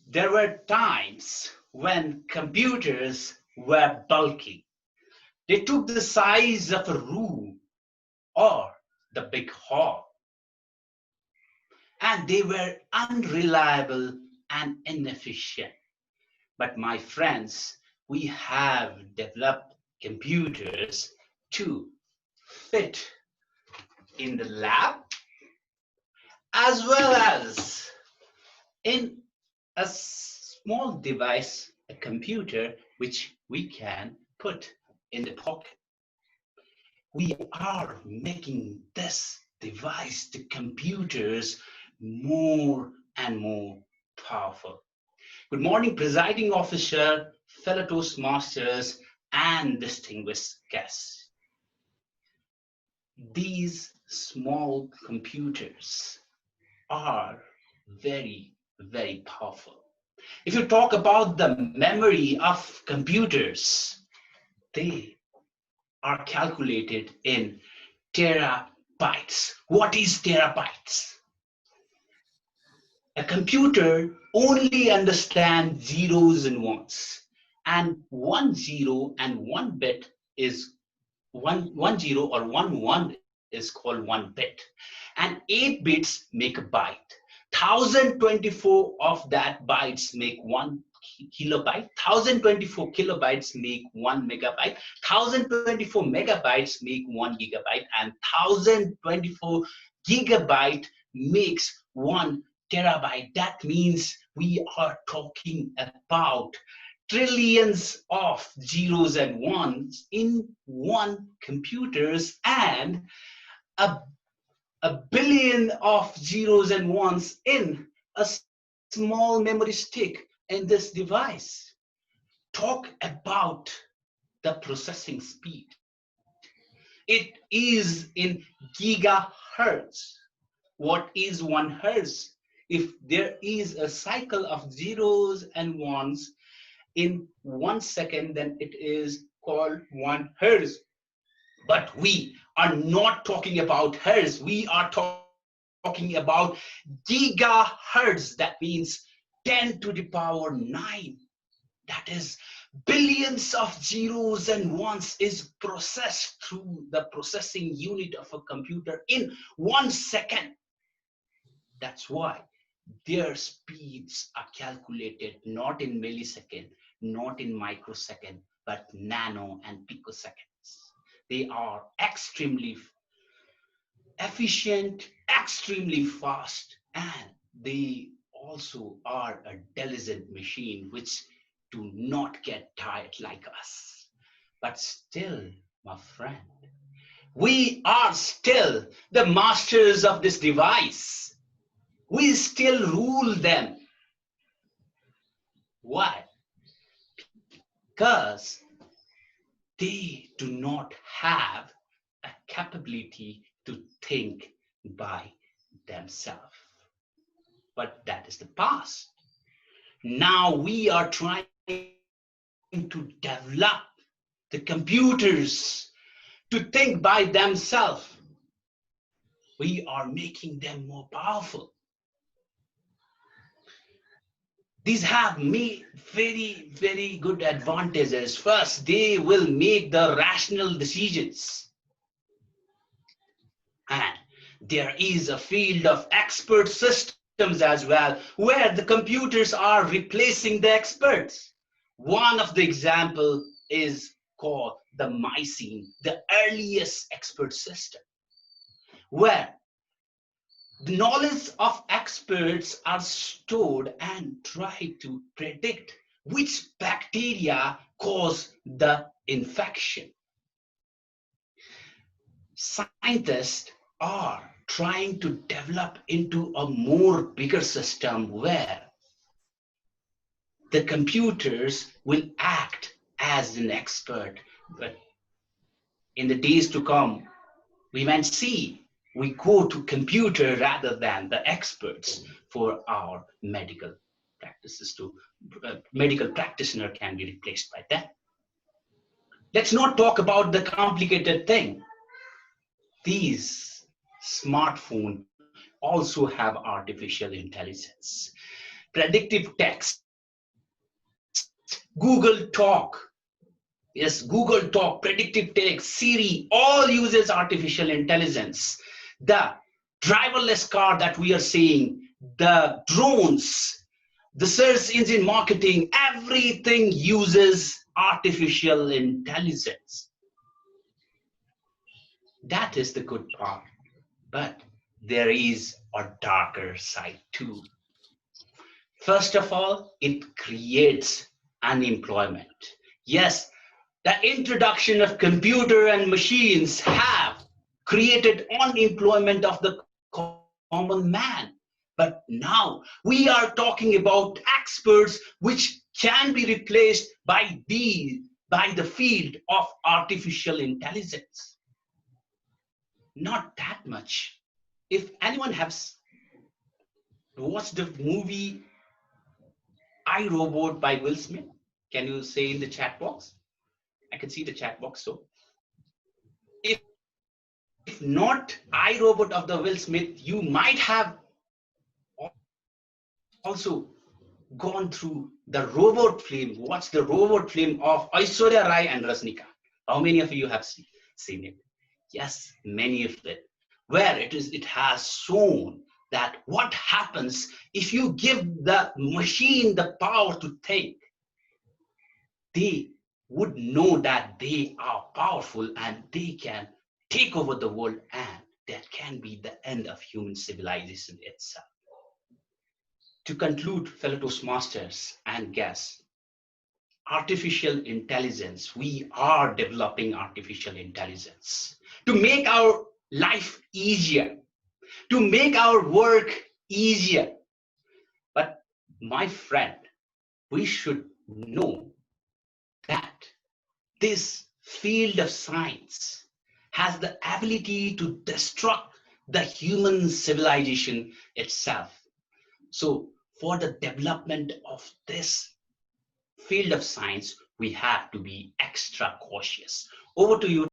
There were times when computers were bulky. They took the size of a room or the big hall. And they were unreliable and inefficient. But my friends, we have developed computers to fit in the lab as well as in a small device, a computer, which we can put in the pocket. We are making this device, the computers, more and more powerful. Good morning, presiding officer, fellow Toastmasters, and distinguished guests. These small computers are very, very powerful. If you talk about the memory of computers, they are calculated in terabytes. What is terabytes? A computer only understands zeros and ones, and 10 and 1 bit is 10 or 11 is called 1 bit, and 8 bits make a byte. 1024 of that bytes make 1 kilobyte. 1024 kilobytes make 1 megabyte. 1024 megabytes make 1 gigabyte, and 1024 gigabyte makes 1 terabyte. That means we are talking about trillions of zeros and ones in one computers, and a billion of zeros and ones in a small memory stick in this device. Talk about the processing speed. It is in gigahertz. What is 1 hertz? If there is a cycle of zeros and ones in 1 second, then it is called 1 hertz. But we are not talking about hertz. We are talking about gigahertz. That means 10 to the power 9. That is billions of zeros and ones is processed through the processing unit of a computer in 1 second. That's why their speeds are calculated not in millisecond, not in microsecond, but nano and picoseconds. They are extremely efficient, extremely fast, and they also are a diligent machine which do not get tired like us. But still, my friend, we are still the masters of this device. We still rule them. Why? Because they do not have a capability to think by themselves. But that is the past. Now we are trying to develop the computers to think by themselves. We are making them more powerful. These have very, very good advantages. First, they will make the rational decisions. And there is a field of expert systems as well, where the computers are replacing the experts. One of the examples is called the Mycene, the earliest expert system, where the knowledge of experts are stored and try to predict which bacteria cause the infection. Scientists are trying to develop into a more bigger system where the computers will act as an expert. But in the days to come, we might see we go to computer rather than the experts for our medical practices. Medical practitioner can be replaced by them. Let's not talk about the complicated thing. These smartphones also have artificial intelligence. Predictive text, Google Talk, yes, Google Talk, predictive text, Siri, all uses artificial intelligence. The driverless car that we are seeing, the drones, the search engine marketing, everything uses artificial intelligence. That is the good part. But there is a darker side too. First of all, it creates unemployment. Yes, the introduction of computer and machines have created unemployment of the common man. But now we are talking about experts which can be replaced by the field of artificial intelligence. Not that much. If anyone has watched the movie I, Robot by Will Smith, can you say in the chat box? I can see the chat box. So if not I, Robot of the Will Smith, you might have also gone through the robot film, watch the robot film of Aishwarya Rai and Rasnika. How many of you have seen it? Yes, many of it. Where it has shown that what happens if you give the machine the power to think. They would know that they are powerful and they can take over the world, and that can be the end of human civilization itself. To conclude, fellow Toastmasters and guests, artificial intelligence, we are developing artificial intelligence to make our life easier, to make our work easier. But my friend, we should know that this field of science has the ability to destruct the human civilization itself. So for the development of this field of science, we have to be extra cautious. Over to you.